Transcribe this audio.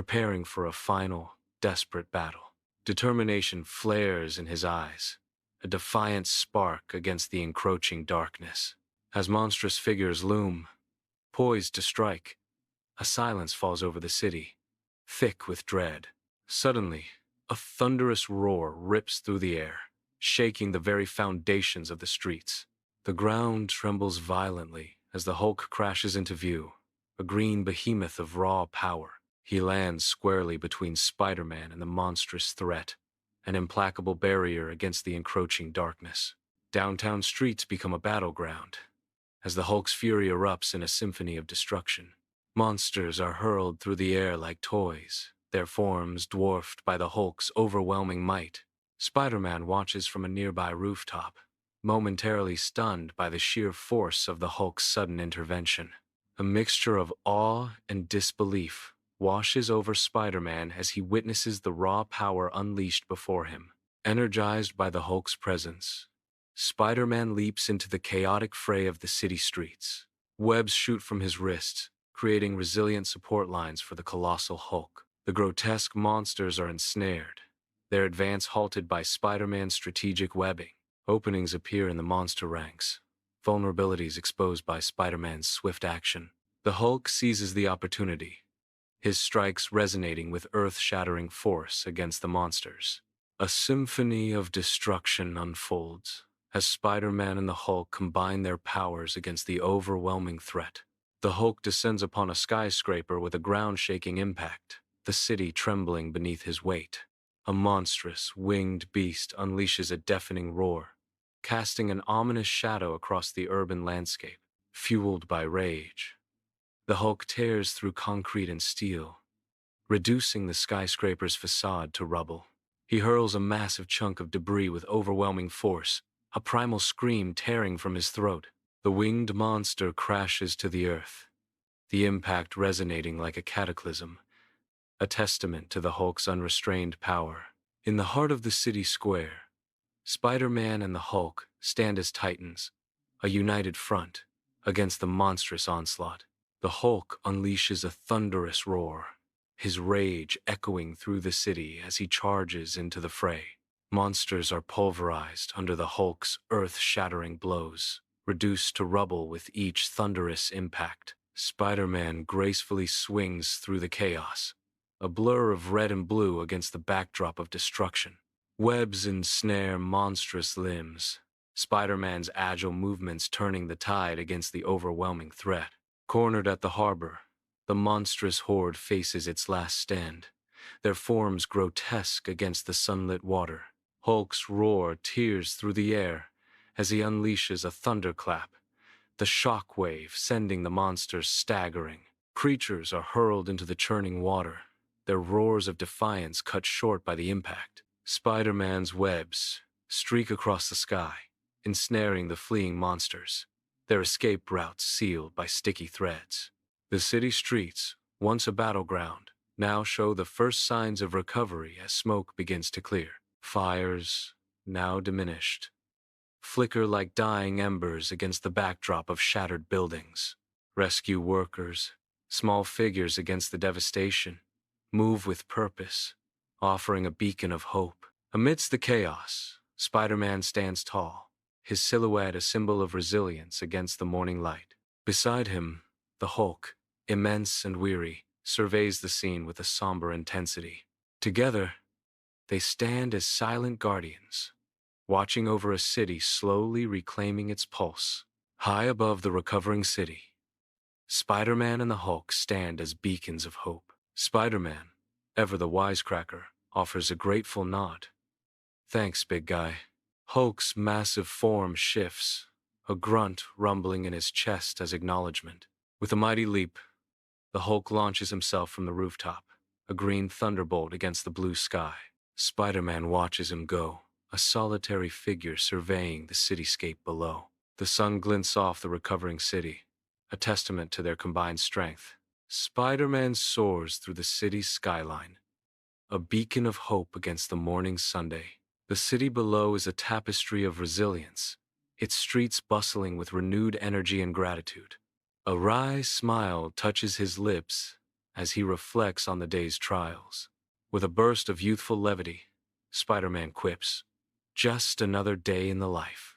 preparing for a final, desperate battle. Determination flares in his eyes, a defiant spark against the encroaching darkness. As monstrous figures loom, poised to strike, a silence falls over the city, thick with dread. Suddenly, a thunderous roar rips through the air, shaking the very foundations of the streets. The ground trembles violently as the Hulk crashes into view, a green behemoth of raw power. He lands squarely between Spider-Man and the monstrous threat, an implacable barrier against the encroaching darkness. Downtown streets become a battleground, as the Hulk's fury erupts in a symphony of destruction. Monsters are hurled through the air like toys, their forms dwarfed by the Hulk's overwhelming might. Spider-Man watches from a nearby rooftop, momentarily stunned by the sheer force of the Hulk's sudden intervention. A mixture of awe and disbelief washes over Spider-Man as he witnesses the raw power unleashed before him. Energized by the Hulk's presence, Spider-Man leaps into the chaotic fray of the city streets. Webs shoot from his wrists, creating resilient support lines for the colossal Hulk. The grotesque monsters are ensnared, their advance halted by Spider-Man's strategic webbing. Openings appear in the monster ranks, vulnerabilities exposed by Spider-Man's swift action. The Hulk seizes the opportunity, his strikes resonating with earth-shattering force against the monsters. A symphony of destruction unfolds as Spider-Man and the Hulk combine their powers against the overwhelming threat. The Hulk descends upon a skyscraper with a ground-shaking impact, the city trembling beneath his weight. A monstrous, winged beast unleashes a deafening roar, casting an ominous shadow across the urban landscape. Fueled by rage, the Hulk tears through concrete and steel, reducing the skyscraper's facade to rubble. He hurls a massive chunk of debris with overwhelming force, a primal scream tearing from his throat. The winged monster crashes to the earth, the impact resonating like a cataclysm, a testament to the Hulk's unrestrained power. In the heart of the city square, Spider-Man and the Hulk stand as titans, a united front against the monstrous onslaught. The Hulk unleashes a thunderous roar, his rage echoing through the city as he charges into the fray. Monsters are pulverized under the Hulk's earth-shattering blows, reduced to rubble with each thunderous impact. Spider-Man gracefully swings through the chaos, a blur of red and blue against the backdrop of destruction. Webs ensnare monstrous limbs, Spider-Man's agile movements turning the tide against the overwhelming threat. Cornered at the harbor, the monstrous horde faces its last stand, their forms grotesque against the sunlit water. Hulk's roar tears through the air as he unleashes a thunderclap, the shock wave sending the monsters staggering. Creatures are hurled into the churning water, their roars of defiance cut short by the impact. Spider-Man's webs streak across the sky, ensnaring the fleeing monsters, their escape routes sealed by sticky threads. The city streets, once a battleground, now show the first signs of recovery as smoke begins to clear. Fires, now diminished, flicker like dying embers against the backdrop of shattered buildings. Rescue workers, small figures against the devastation, move with purpose, offering a beacon of hope. Amidst the chaos, Spider-Man stands tall, his silhouette a symbol of resilience against the morning light. Beside him, the Hulk, immense and weary, surveys the scene with a somber intensity. Together, they stand as silent guardians, watching over a city slowly reclaiming its pulse. High above the recovering city, Spider-Man and the Hulk stand as beacons of hope. Spider-Man, ever the wisecracker, offers a grateful nod. "Thanks, big guy." Hulk's massive form shifts, a grunt rumbling in his chest as acknowledgement. With a mighty leap, the Hulk launches himself from the rooftop, a green thunderbolt against the blue sky. Spider-Man watches him go, a solitary figure surveying the cityscape below. The sun glints off the recovering city, a testament to their combined strength. Spider-Man soars through the city's skyline, a beacon of hope against the morning Sunday. The city below is a tapestry of resilience, its streets bustling with renewed energy and gratitude. A wry smile touches his lips as he reflects on the day's trials. With a burst of youthful levity, Spider-Man quips, "Just another day in the life."